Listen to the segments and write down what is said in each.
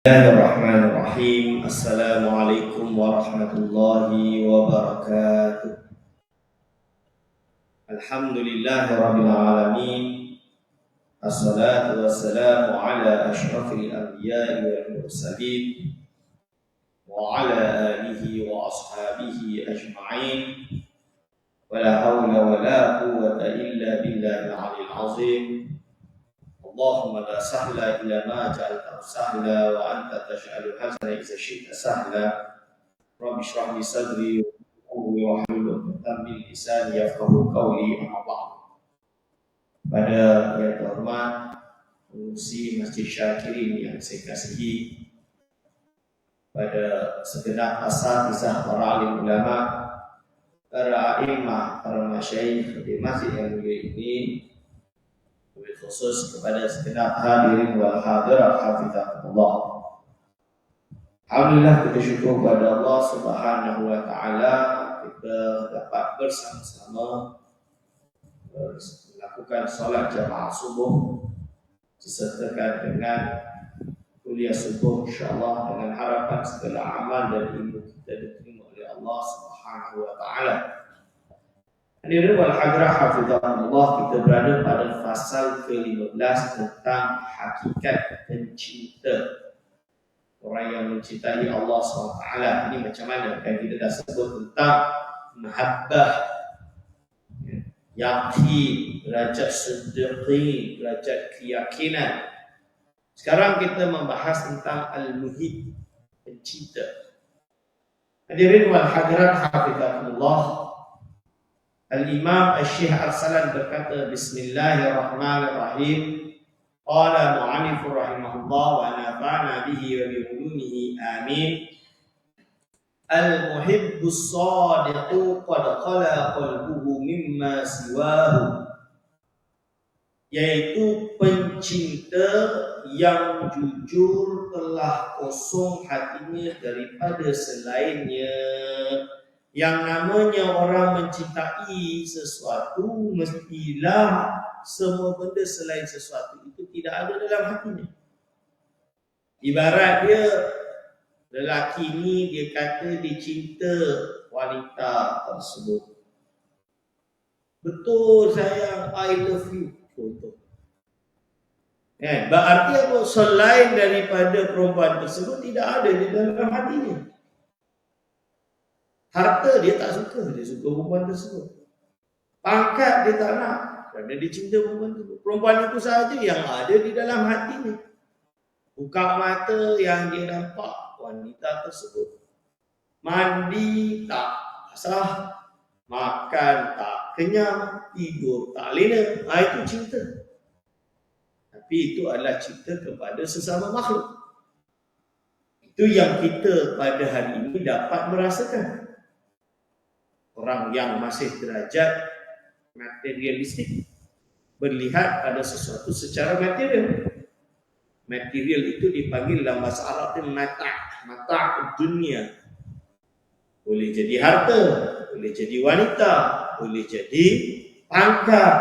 Bismillahirrahmanirrahim. Assalamualaikum warahmatullahi wabarakatuh. Alhamdulillahirabbil alamin. Assalatu wassalamu ala asyrafil anbiya'i wal mursalin wa ala alihi wa ashabihi ajma'in. Wala hawla wala quwwata illa billahil 'aliyyil 'azim. Allahumma la sahla illa ma ja'altahu sahla wa anta taj'alul hazna idza syi'ta sahla. Rabbi shrah li sadri wa hlul 'uqdatam min lisani yafqahu qawli. Amma ba'd. Pada yang terhormat pengurus Masjid Syakirin yang saya kasihi, pada segenap asatizah para alim ulama, para a'imah, para masyayikh di masjid yang mulia ini, khusus kepada segenap hadirin wal hadirat hafizahullah. Alhamdulillah, kita syukur kepada Allah Subhanahu wa taala kita dapat bersama-sama melakukan solat jamaah subuh disertakan dengan kuliah subuh, insyaallah, dengan harapan segala amal dan ilmu kita diterima oleh Allah Subhanahu wa taala. Hadirin wal hadirat hafizahullah, kita berada pada fasal ke-15 tentang hakikat pencinta. Orang yang mencintai Allah SWT ini macam mana? Kan kita dah sebut tentang mahabbah, yakin, derajat siddiqi, derajat keyakinan. Sekarang kita membahas tentang al-muhib, pencinta. Hadirin wal hadirat hafizahullah, Al-Imam Al-Syekh Arsalan berkata, Bismillahirrahmanirrahim. Qala mu'anifur rahimahullah wa nafa'na bihi wa bi'ulumihi amin. Al-muhibbus sadiqu qad khala qalbuhu mimma siwahu. Yaitu pencinta yang jujur telah kosong hatinya daripada selainnya. Yang namanya orang mencintai sesuatu, mestilah semua benda selain sesuatu itu tidak ada dalam hatinya. Ibarat dia, lelaki ni dia kata dia cinta wanita tersebut. Betul sayang, I love you, contoh. Berarti apa? Selain daripada perempuan tersebut tidak ada di dalam hatinya. Harta dia tak suka, dia suka perempuan tersebut. Pangkat dia tak nak, kerana dia cinta perempuan tersebut. Perempuan itu sahaja yang ada di dalam hatinya. Buka mata yang dia nampak wanita tersebut. Mandi tak basah, makan tak kenyang, tidur tak lena. Itu cinta. Tapi itu adalah cinta kepada sesama makhluk. Itu yang kita pada hari ini dapat merasakan. Orang yang masih derajat materialistik melihat pada sesuatu secara material. Material itu dipanggil dalam bahasa Arab mata' dunia. Boleh jadi harta, boleh jadi wanita, boleh jadi pangkat,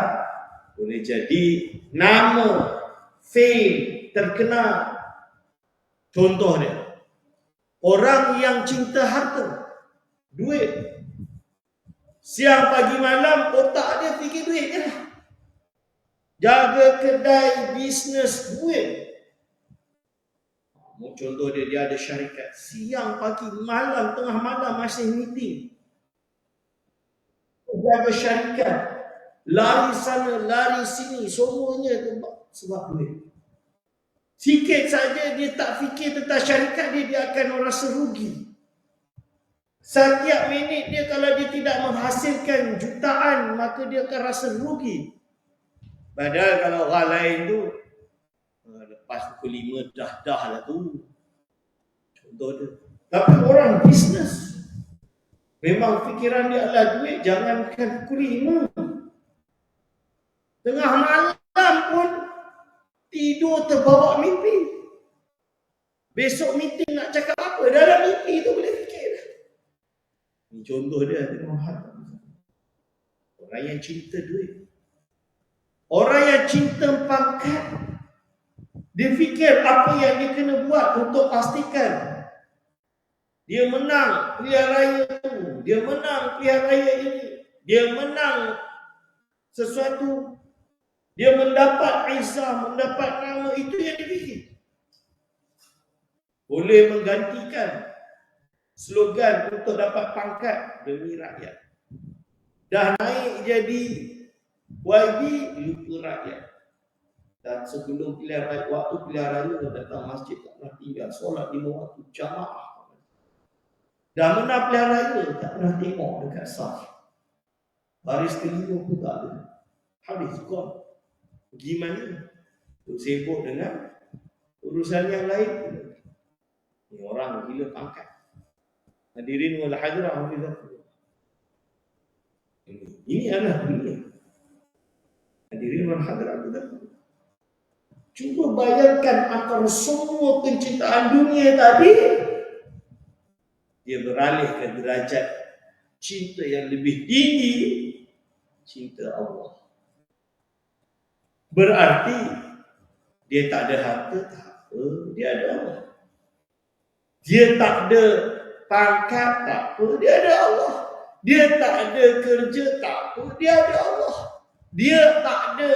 boleh jadi nama, fame, terkenal. Contoh dia, orang yang cinta harta, duit, siang pagi malam otak dia fikir duit je lah. Jaga kedai, bisnes, duit. Contoh dia ada syarikat, siang pagi malam tengah malam masih meeting. Jaga syarikat, lari sana lari sini, semuanya sebab duit. Sikit saja dia tak fikir tentang syarikat dia akan merasa rugi. Setiap minit dia kalau dia tidak menghasilkan jutaan, maka dia akan rasa rugi. Padahal kalau orang lain tu lepas pukul 5 dah lah tu. Contoh dia. Tapi orang bisnes, memang fikiran dia adalah duit. Jangankan pukul 5, tengah malam pun tidur terbawa mimpi. Besok meeting nak cakap apa, dalam mimpi tu boleh fikir. Ini contoh dia, tengok harta. Orang yang cinta duit, orang yang cinta pangkat, Dia fikir apa yang dia kena buat untuk pastikan dia menang pilihan raya itu, dia menang pilihan raya ini, dia menang sesuatu, dia mendapat izah, mendapat nama, itu yang dipikir. Boleh menggantikan slogan untuk dapat pangkat demi rakyat. Dah naik jadi YB, lupa rakyat. Dan sebelum pilihan raya, waktu pilihan raya, datang masjid tak pernah tinggal, solat 5 waktu, jamaah. Dah menang pilihan raya, tak pernah tengok dekat saf. Baris kelima pun tak ada. Habis, gone. Pergi mana? Sibuk dengan urusan yang lain. Ini orang gila pangkat. Hadirin wal hadirah hafizahullah. Ini adalah dunia. Hadirin wal hadirah hafizahullah. Cuba bayangkan antara semua penciptaan dunia tadi, dia beralih ke derajat cinta yang lebih tinggi, cinta Allah. Berarti dia tak ada harta, tak apa, dia ada Allah. Dia tak ada pangkat, tak apa, dia ada Allah. Dia tak ada kerja, tak apa, dia ada Allah. Dia tak ada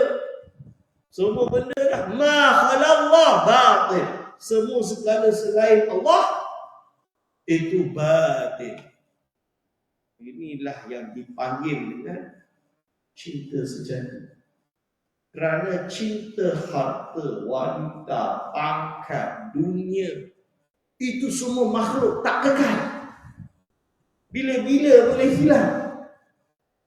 semua benda dah. Ma khalallah batil. Semua segala selain Allah itu batil. Inilah yang dipanggil dengan cinta sejati. Kerana cinta harta, wanita, pangkat, dunia, itu semua makhluk tak kekal. Bila-bila boleh hilang.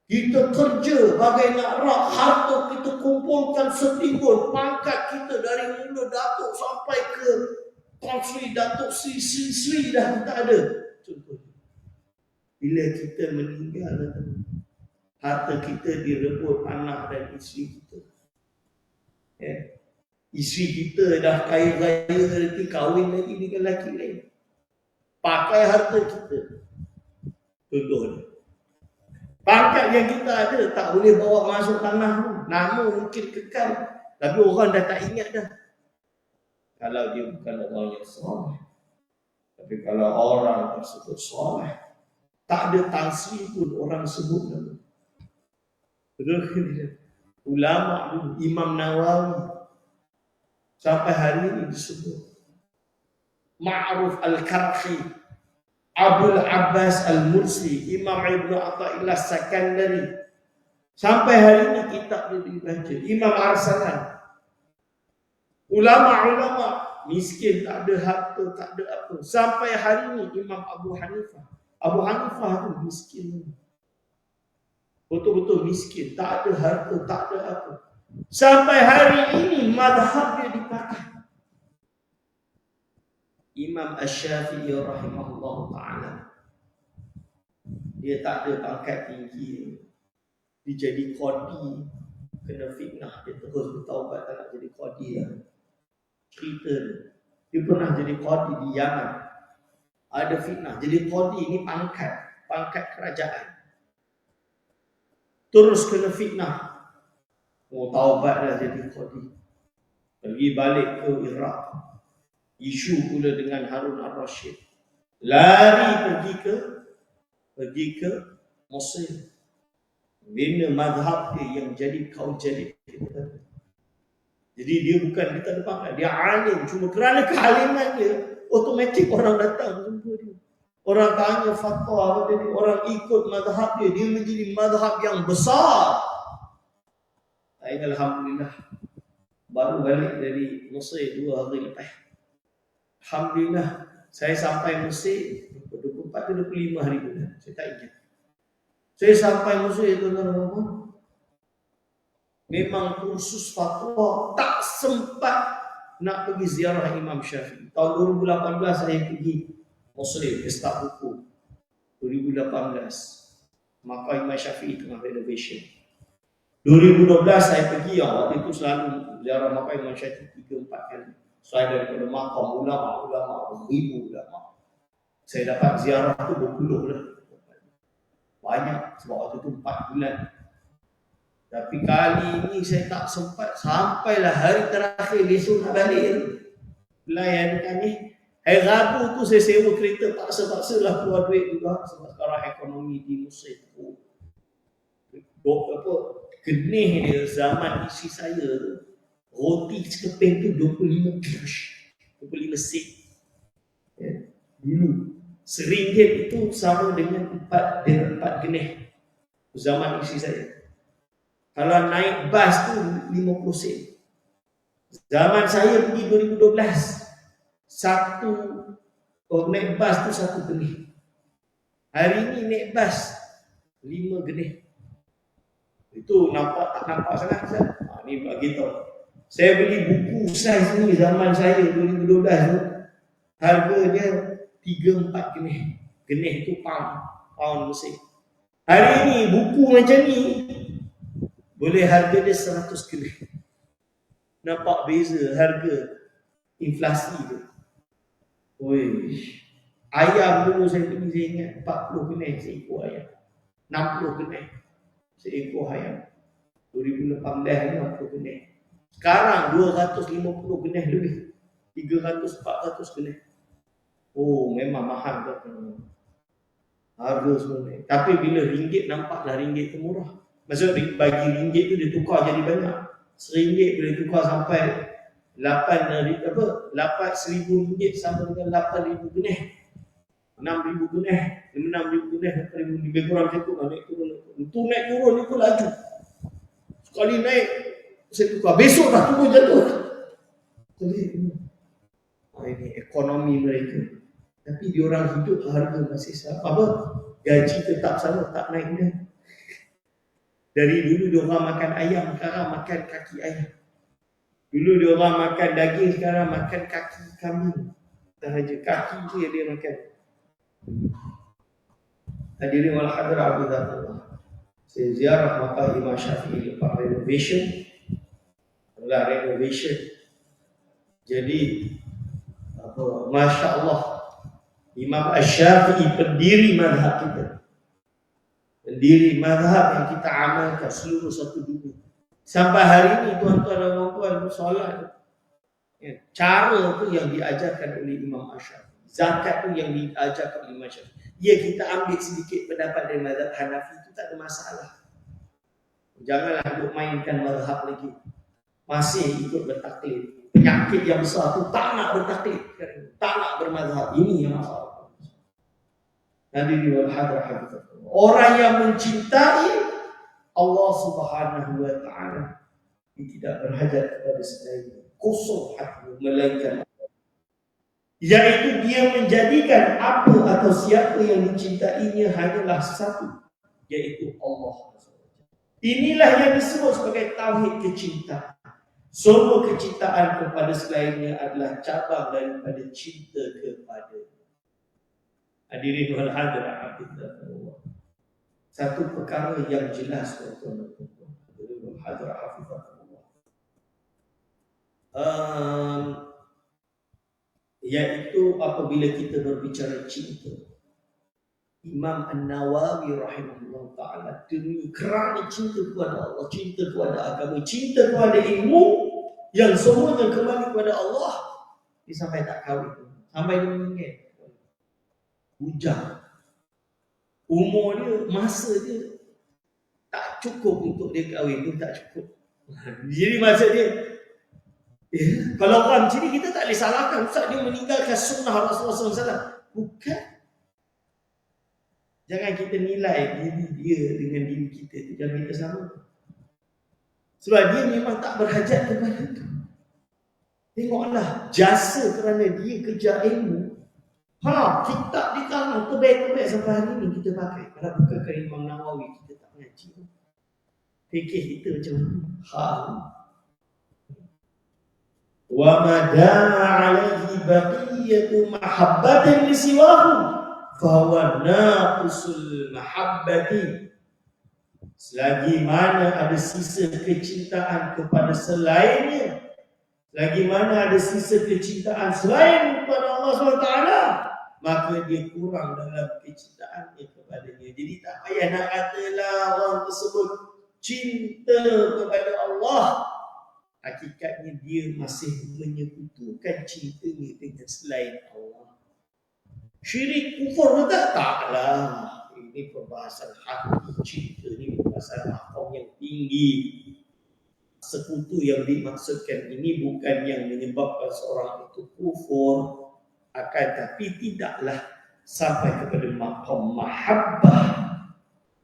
Kita kerja bagai nak rak, harta kita kumpulkan setimbun, pangkat kita dari mula Datuk sampai ke Tan Sri, Datuk Sri dah tak ada. Contoh. Bila kita meninggal, harta kita direbut anak dan isteri kita. Isteri kita dah kaya raya, nanti kahwin lagi dengan lelaki lain, pakai harta kita. Contohnya, pangkat yang kita ada tak boleh bawa masuk tanah. Nama mungkin kekal, tapi orang dah tak ingat dah. Kalau dia bukan orang yang soleh. Tapi kalau orang tersebut soleh, tak ada tansri pun orang sebut nama. Betul. Ulama dulu, Imam Nawawi, sampai hari ini disebut Ma'ruf Al-Karhi, Abul Abbas Al-Mursi, Imam Ibn Atta'illah Sakandari. Sampai hari ini kitab dia dibaca. Imam Arsalan. Ulama-ulama miskin, tak ada harta, tak ada apa. Sampai hari ini Imam Abu Hanifah. Abu Hanifah tu miskin. Betul-betul miskin, tak ada harta, tak ada apa. Sampai hari ini madhab dia dipakai. Imam Asy-Syafi'i rahimahullah ta'ala, dia tak ada pangkat tinggi, dia jadi qadi, kena fitnah, dia terus bertaubat tak nak jadi qadi lah. Cerita dia pernah jadi qadi di Yaman, ada fitnah, jadi qadi ini pangkat kerajaan, terus kena fitnah, mau taubat dah jadi qadi, pergi balik ke Iraq, isu pula dengan Harun Ar-Rasyid, lari pergi ke Mesir, bina mazhab dia yang jadi kaum jadi. Jadi dia bukan kita ada pangkat, dia alim, cuma kerana kealiman dia, otomatik orang datang jumpa dia, orang tanya fatwa dia, orang ikut mazhab dia, dia menjadi mazhab yang besar. Alhamdulillah, baru balik dari Mesir 2 hari lepas. Alhamdulillah, saya sampai Mesir 24 ke 25 hari bulan, saya tak ingat. Saya sampai Mesir, tuan-tuan, memang kursus fatwa tak sempat nak pergi ziarah Imam Syafi'i. Tahun 2018 saya pergi Mesir, pesta buku 2018, maka Imam Syafi'i tengah renovation. 2012 saya pergi, waktu itu selalu ziarah maka Imam Syafi'i 3-4 kali. Saya daripada makam ulama, ribu ulama, saya dapat ziarah tu berpuluh lah. Banyak, sebab waktu itu 4 bulan. Tapi kali ini saya tak sempat, sampailah hari terakhir besok nak balik. Layankan ni, Hari Rabu tu saya sewa kereta, paksa-paksa lah keluar duit juga sebab sekarang ekonomi di Mesir tu genih dia zaman isteri saya tu, roti sekeping tu 25 kirsh, 25 sen. Ya. Dulu RM1 itu sama dengan 4 genih zaman isteri saya. Kalau naik bas tu 50 sen. Zaman saya pergi 2012, naik bas tu 1 genih. Hari ni naik bas 5 genih. Itu nampak tak nampak sangat Ustaz? Ni bagi tahu. Saya beli buku saiz ni zaman saya 2012 tu, harga dia 3-4 genih. Genih tu pound Mesir. Hari ni buku macam ni boleh harga dia 100 genih. Nampak beza harga inflasi tu. Oi. Ayam dulu saya beli, saya ingat 40 genih seekor ayam. 60 genih seekor ayam. 2018 ni 60 genih. Sekarang 250 genih lebih. 300-400 genih. Oh, memang mahal tu. Harga semua ni. Tapi bila ringgit nampaklah ringgit tu murah. Maksud bagi ringgit tu dia tukar jadi banyak. RM1 boleh tukar sampai 8,000 ringgit sama dengan 8,000 genih. 6,000 genih, 6,000 genih, 8,000 lebih kurang macam tu lah, naik turun. Itu naik turun itu laju. Sekali naik saya tukar, besok dah turun jatuh. Jadi ini ekonomi mereka. Tapi diorang hidup harga masih sama. Apa? Gaji tetap sama, tak naik. Dari dulu diorang makan ayam, sekarang makan kaki ayam. Dulu diorang makan daging, sekarang makan kaki kambing. Sahaja kaki tu yang dia makan. Hadirin wal hadirat Allah. Saya ziarah makam Imam Syafi'i lepas renovation. Jadi Masya Allah, Imam Syafi'i pendiri mazhab kita. Pendiri mazhab yang kita amalkan seluruh satu dunia. Sampai hari ini tuan-tuan dan puan-puan solat, cara tu yang diajarkan oleh Imam Syafi'i. Zakat tu yang diajarkan oleh Imam Syafi'i. Ya, kita ambil sedikit pendapat dari mazhab Hanafi itu tak ada masalah. Janganlah duk mainkan mazhab lagi. Masih ikut bertaklid. Penyakit yang besar tu tak nak bertaklid, tak nak bermazhab. Ini yang masalah. Hadirin wal hadirat. Orang yang mencintai Allah Subhanahu wa taala tidak berhajat kepada selain, kosong hati melainkan Allah. Yaitu dia menjadikan apa atau siapa yang dicintainya hanyalah satu, yaitu Allah. Inilah yang disebut sebagai tauhid kecintaan. Semua kecintaan kepada selainnya adalah cabang daripada cinta kepada hadirin wal hadirat. Satu perkara yang jelas tuan-tuan hadirin wal hadirat hafizahullah, iaitu apabila kita berbicara cinta, Imam An-Nawawi rahimahullah ta'ala demi kerana cinta kepada Allah, cinta kepada agama, cinta kepada ilmu yang semuanya kembali kepada Allah, dia sampai tak kahwin, sampai dia meninggal. Hujang umur dia, masa dia tak cukup untuk dia kahwin tu, tak cukup. Jadi maksud dia, kalau orang macam ni kita tak boleh salahkan. Ustaz dia meninggalkan sunnah Rasulullah SAW. Bukan. Jangan kita nilai diri dia dengan diri kita tu, jangan kita sama. Sebab dia memang tak berhajat kepada itu. Tengoklah jasa kerana dia kejar ilmu. Kitab di kalangan terbaik-terbaik sampai hari ni kita pakai. Kalau bukan Imam Nawawi kita tak mengaji. Fikir kita macam mana? Wa ma dama alaihi baqiyatu mahabbatin li siwahu fa huwa naqisul mahabbati. Selagi mana ada sisa kecintaan kepada selainnya, selagi mana ada sisa kecintaan selain kepada Allah SWT, maka dia kurang dalam kecintaannya kepadanya. Jadi tak payah nak katalah orang tersebut cinta kepada Allah, hakikatnya dia masih menyekutukan cintanya dengan selain Allah. Syirik kufur ke tak? Taklah. Ini perbahasan hati, cinta ni perbahasan makom yang tinggi. Sekutu yang dimaksudkan ini bukan yang menyebabkan seorang itu kufur, akan tapi tidaklah sampai kepada makom mahabbah,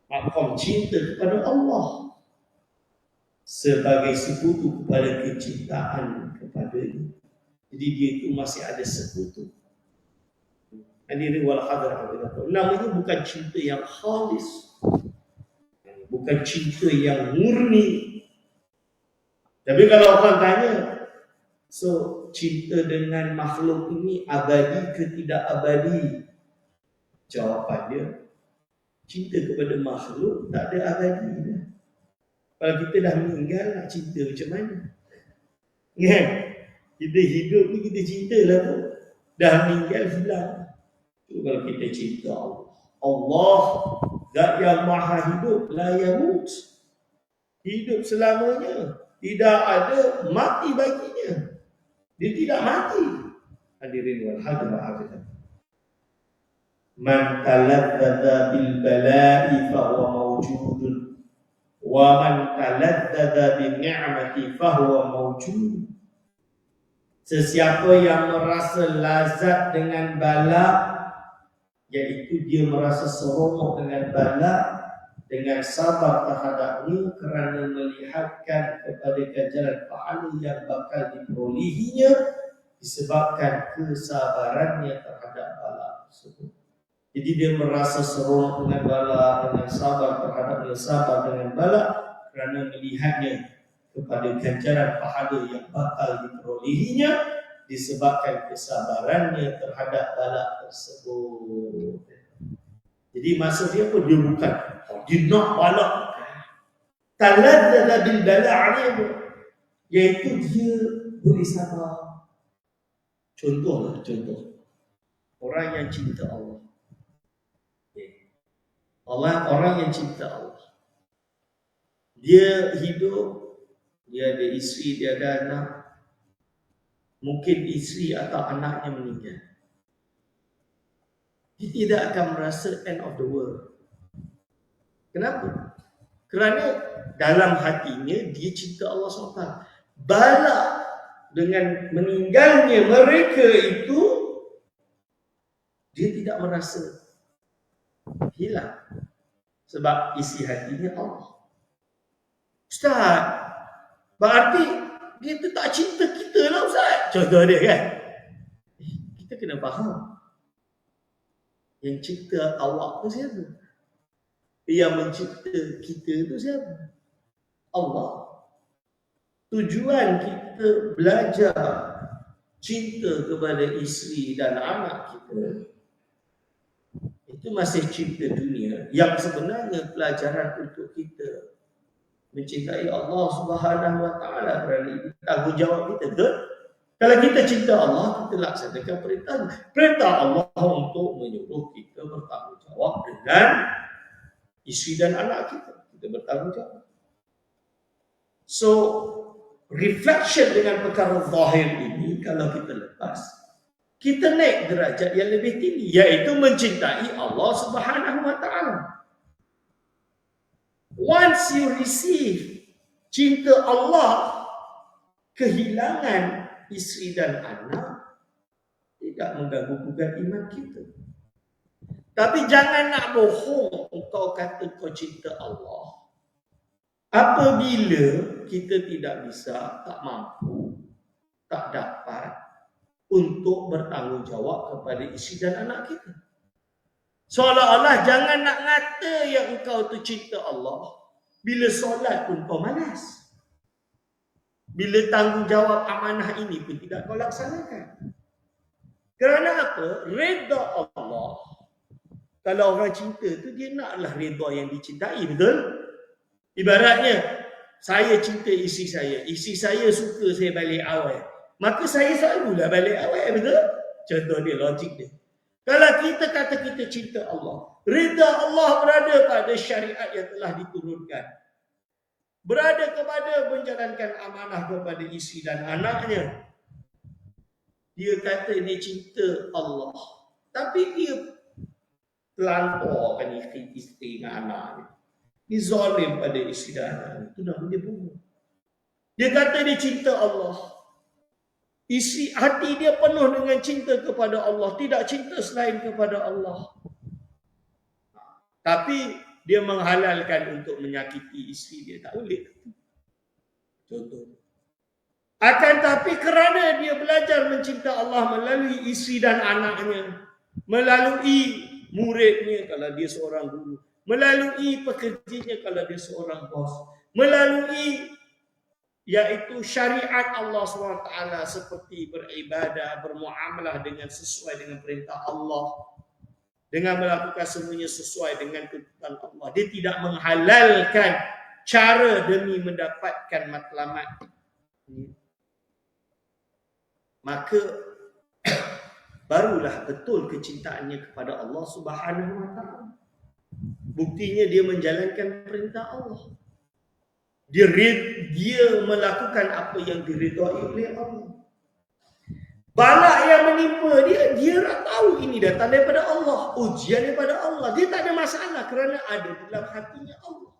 makom cinta kepada Allah sebagai sekutu kepada kecintaan kepadanya. Jadi dia itu masih ada sekutu. Hadirin wal hadirat, namanya bukan cinta yang khalis, bukan cinta yang murni. Tapi kalau orang tanya, so cinta dengan makhluk ini abadi ke tidak abadi? Jawapan dia, cinta kepada makhluk tak ada abadi. Kalau kita dah meninggal, nak cinta macam mana? Kan? Kita hidup ni kita cinta lah tu. Dah meninggal hilang. Kalau kita cinta Allah, Allah zat yang maha hidup, la yamut, hidup selamanya, tidak ada mati baginya, dia tidak mati. Hadirin wal hadirat, man taladdada bil bala'i fa huwa mawjudun wa man taladdada bin ni'mati fa huwa mawjud. Sesiapa yang merasa lazat dengan bala, iaitu dia merasa seronok dengan bala, dengan sabar terhadapnya kerana melihatkan kepada ganjaran pahala yang bakal diperolehinya disebabkan kesabarannya terhadap bala tersebut. Jadi dia merasa seronok dengan bala, dengan sabar terhadapnya, sabar dengan bala kerana melihatnya kepada ganjaran pahala yang bakal diperolehinya disebabkan kesabarannya terhadap bala tersebut. Jadi maksud dia pun dia bukan, dia nak bala. Taladdada bil bala alayhi, iaitu dia boleh sabar. Contoh orang yang cinta Allah. Orang yang cinta Allah, dia hidup, dia ada isteri, dia ada anak. Mungkin isteri atau anaknya meninggal, dia tidak akan merasa end of the world. Kenapa? Kerana dalam hatinya dia cinta Allah SWT. Bala dengan meninggalnya mereka itu, dia tidak merasa hilang, sebab isi hatinya Allah. Ustaz, berarti dia tu tak cinta kita lah Ustaz. Contoh dia kan, kita kena faham, yang cipta awak tu siapa? Yang mencipta kita tu siapa? Allah. Tujuan kita belajar cinta kepada isteri dan anak kita, itu masih cinta dunia, yang sebenarnya pelajaran untuk kita mencintai Allah Subhanahu Wa Taala, kerana itu tanggungjawab kita, betul? Kalau kita cinta Allah, kita laksanakan perintah Allah untuk menyuruh kita bertanggungjawab dengan isteri dan anak kita. Kita bertanggungjawab. So, reflection dengan perkara zahir ini, kalau kita lepas, kita naik derajat yang lebih tinggi, iaitu mencintai Allah Subhanahu Wa Taala. Once you receive cinta Allah, kehilangan isteri dan anak tidak mengganggu bukan iman kita. Tapi jangan nak bohong kau kata kau cinta Allah apabila kita tidak bisa, tak mampu, tak dapat untuk bertanggungjawab kepada isteri dan anak kita. Seolah-olah jangan nak kata yang engkau tu cinta Allah bila solat pun kau malas, bila tanggungjawab amanah ini pun tidak kau laksanakan. Kerana apa? Redha Allah. Kalau orang cinta tu, dia naklah redha yang dicintai, betul? Ibaratnya saya cinta isteri saya suka saya balik awal, maka saya selalulah balik awal, betul? Contoh dia, logik dia. Kalau kita kata kita cinta Allah, redha Allah berada pada syariat yang telah diturunkan, berada kepada menjalankan amanah kepada isteri dan anaknya. Dia kata dia cinta Allah, Tapi dia telantorkan isteri dengan anak dia. Dia zalim pada isteri dan anak. Itu nama dia bunuh. Dia kata dia cinta Allah. Isi hati dia penuh dengan cinta kepada Allah. Tidak cinta selain kepada Allah. Tapi dia menghalalkan untuk menyakiti isteri dia. Tak boleh. Contoh. Akan tapi kerana dia belajar mencinta Allah melalui isteri dan anaknya, melalui muridnya kalau dia seorang guru, melalui pekerjanya kalau dia seorang bos, melalui iaitu syariat Allah SWT seperti beribadah, bermuamalah dengan sesuai dengan perintah Allah, dengan melakukan semuanya sesuai dengan tuntutan Allah. Dia tidak menghalalkan cara demi mendapatkan matlamat. Maka barulah betul kecintaannya kepada Allah Subhanahu wa taala. Buktinya dia menjalankan perintah Allah. Dia melakukan apa yang diridai oleh Allah. Balak yang menimpa dia tak tahu ini datang daripada Allah, ujian daripada Allah. Dia tak ada masalah kerana ada dalam hatinya Allah.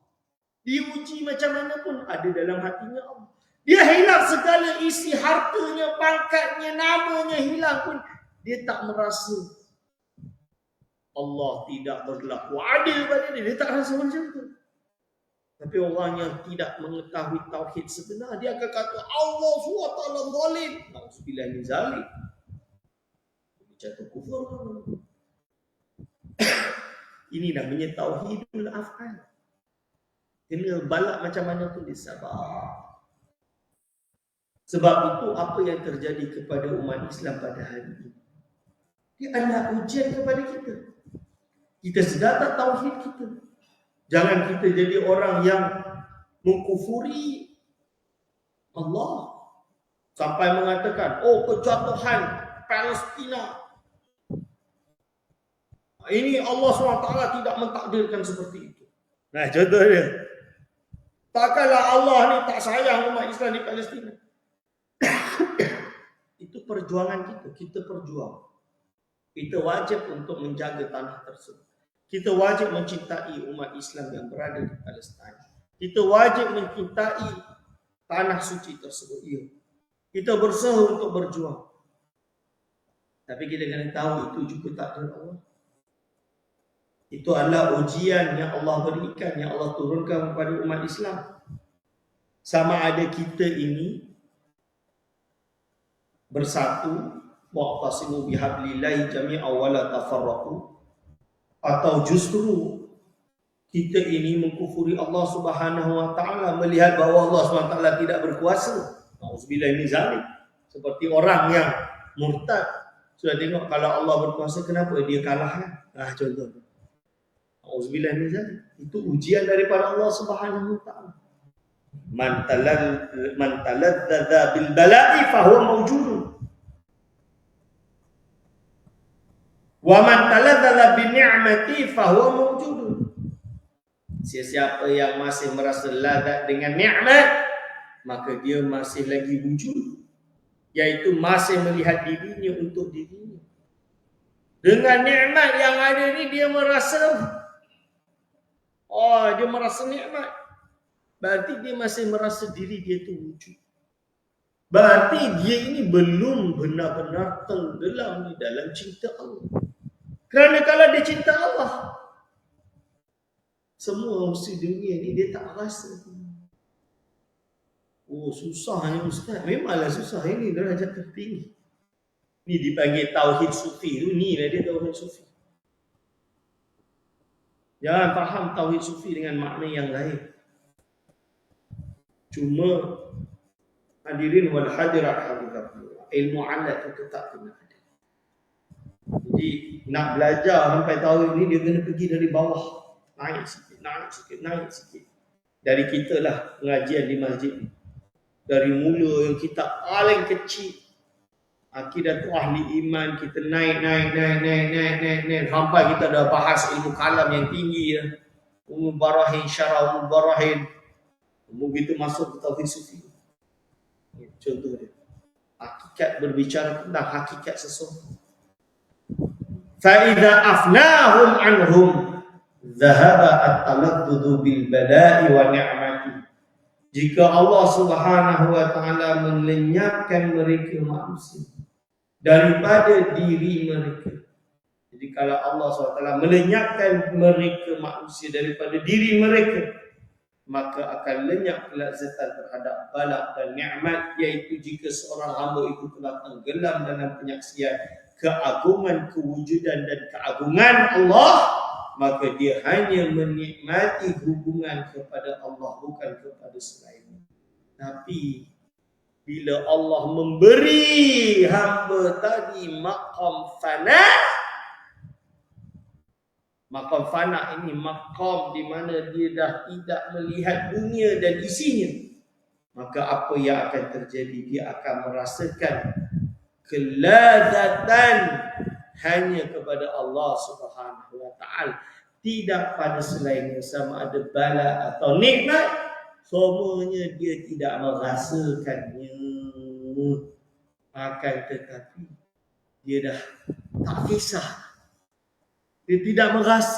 Diuji macam mana pun ada dalam hatinya Allah. Dia hilang segala isi hartanya, pangkatnya, namanya hilang pun dia tak merasa Allah tidak berlaku adil pada dia. Dia tak rasa macam tu. Tapi orang yang tidak mengetahui tauhid sebenar, dia akan kata Allah SWT zalim. Na'udzubillah min zalim. Jatuh kufur. Ini namanya tauhidul af'al. Kena balak macam mana pun dia sabar. Sebab itu apa yang terjadi kepada umat Islam pada hari ini, dia adalah ujian kepada kita. Kita sedar tak tauhid kita? Jangan kita jadi orang yang mengkufuri Allah sampai mengatakan, oh kejatuhan Palestina ini Allah SWT tidak mentakdirkan seperti itu. Nah contoh dia, takkanlah Allah ni tak sayang umat Islam di Palestina. Itu perjuangan kita berjuang. Kita wajib untuk menjaga tanah tersebut. Kita wajib mencintai umat Islam yang berada di Palestina. Kita wajib mencintai tanah suci tersebut. Ya. Kita berusaha untuk berjuang. Tapi kita kena tahu itu juga takdir Allah. Itu adalah ujian yang Allah berikan, yang Allah turunkan kepada umat Islam. Sama ada kita ini bersatu, wa'tasimu bihablillahi jami'an wa la tafarraqu, atau justru kita ini mengkufuri Allah Subhanahu wa taala, melihat bahawa Allah Subhanahu wa taala tidak berkuasa. Na'udzubillah min zalik. Seperti orang yang murtad. Sudah tengok kalau Allah berkuasa kenapa dia kalah? Nah contoh. Na'udzubillah min zalik. Itu ujian daripada Allah Subhanahu wa taala. Man taladzadza bil bala'i fahuwa mawjudun. Wa man taladzadza bi ni'mati fahuwa mawjudun. Siapa yang masih merasa lazat dengan nikmat, maka dia masih lagi wujud, yaitu masih melihat dirinya untuk dirinya. Dengan nikmat yang ada ni dia merasa dia merasa nikmat. Berarti dia masih merasa diri dia tu wujud. Berarti dia ini belum benar-benar tenggelam di dalam cinta Allah. Kerana kalau dia cinta Allah, semua mesti dunia ni dia tak rasa. Oh susahnya Ustaz. Memanglah susah, ini derajat tertinggi. Ni dipanggil tauhid sufi tu, ni lah dia tauhid sufi. Jangan faham tauhid sufi dengan makna yang lain. Cuma hadirin wal hadirat hadiratullah, ilmu alat itu tetap kena ada. Jadi nak belajar sampai tauhid ni dia kena pergi dari bawah, naik sikit. Dari kita lah pengajian di masjid ni. Dari mula yang kita paling kecil, Aqidatul Ahli Iman, kita naik sampai kita dah bahas ilmu kalam yang tinggi ya. Barahin, syarah barahin. Begitu masuk ke tauhid sufi. Contoh dia. Hakikat berbicara tentang hakikat sesuatu. fa idza afnahum anhum dhahaba at-taladdud bil bala'i wa ni'mati. Jika Allah Subhanahu wa taala melenyapkan mereka manusia daripada diri mereka. Jadi kalau Allah SWT melenyapkan mereka manusia daripada diri mereka, maka akan lenyap kelazatan terhadap bala dan nikmat, iaitu jika seorang hamba itu telah tenggelam dalam penyaksian keagungan kewujudan dan keagungan Allah, maka dia hanya menikmati hubungan kepada Allah, bukan kepada selainnya. Tapi bila Allah memberi hamba tadi maqam fana, maqam fana ini maqam di mana dia dah tidak melihat dunia dan isinya, maka apa yang akan terjadi? Dia akan merasakan kelazatan hanya kepada Allah Subhanahu wa taala, tidak pada selainnya, sama ada bala atau nikmat, semuanya dia tidak merasakannya. Akan tetapi dia dah tak kisah, dia tidak merasa